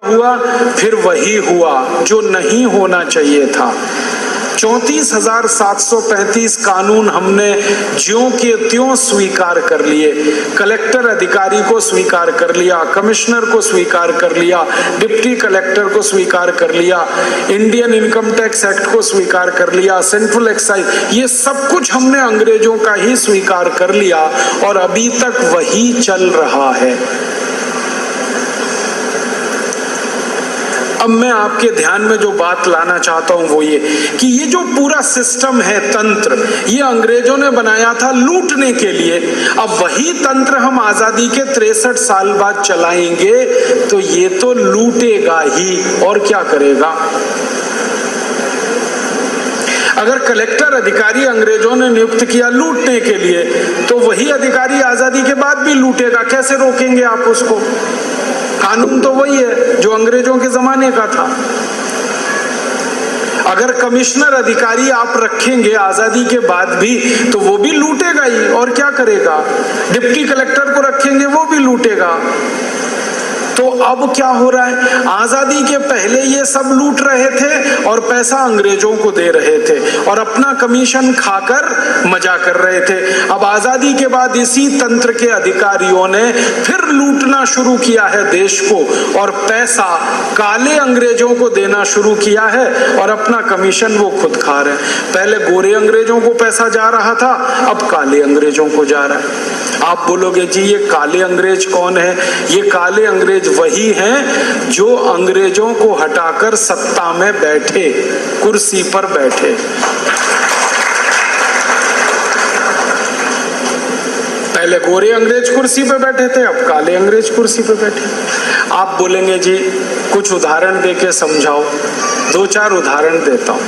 हुआ, फिर वही हुआ जो नहीं होना चाहिए था। 34,735 कानून हमने ज्यों के त्यों स्वीकार कर लिए। कलेक्टर अधिकारी को स्वीकार कर लिया, कमिश्नर को स्वीकार कर लिया, डिप्टी कलेक्टर को स्वीकार कर लिया, इंडियन इनकम टैक्स एक्ट को स्वीकार कर लिया, सेंट्रल एक्साइज, ये सब कुछ हमने अंग्रेजों का ही स्वीकार कर लिया और अभी तक वही चल रहा है। अब मैं आपके ध्यान में जो बात लाना चाहता हूं वो ये कि ये जो पूरा सिस्टम है, तंत्र, ये अंग्रेजों ने बनाया था लूटने के लिए। अब वही तंत्र हम आजादी के 63 साल बाद चलाएंगे तो ये तो लूटेगा ही, और क्या करेगा। अगर कलेक्टर अधिकारी अंग्रेजों ने नियुक्त किया लूटने के लिए, तो वही अधिकारी आजादी के बाद भी लूटेगा। कैसे रोकेंगे आप उसको? कानून तो वही है जो अंग्रेजों के जमाने का था। अगर कमिश्नर अधिकारी आप रखेंगे आजादी के बाद भी तो वो भी लूटेगा ही, और क्या करेगा। डिप्टी कलेक्टर को रखेंगे वो भी लूटेगा। तो अब क्या हो रहा है, आजादी के पहले ये सब लूट रहे थे और पैसा अंग्रेजों को दे रहे थे और अपना कमीशन खाकर मजा कर रहे थे। अब आजादी के बाद इसी तंत्र के अधिकारियों ने फिर लूटना शुरू किया है देश को और पैसा काले अंग्रेजों को देना शुरू किया है और अपना कमीशन वो खुद खा रहे हैं। पहले गोरे अंग्रेजों को पैसा जा रहा था, अब काले अंग्रेजों को जा रहा है। आप बोलोगे जी ये काले अंग्रेज कौन है? ये काले अंग्रेज वही हैं जो अंग्रेजों को हटाकर सत्ता में बैठे, कुर्सी पर बैठे। पहले गोरे अंग्रेज कुर्सी पे बैठे थे, अब काले अंग्रेज कुर्सी पे बैठे। आप बोलेंगे जी कुछ उदाहरण देके समझाओ। 2-4 उदाहरण देता हूं।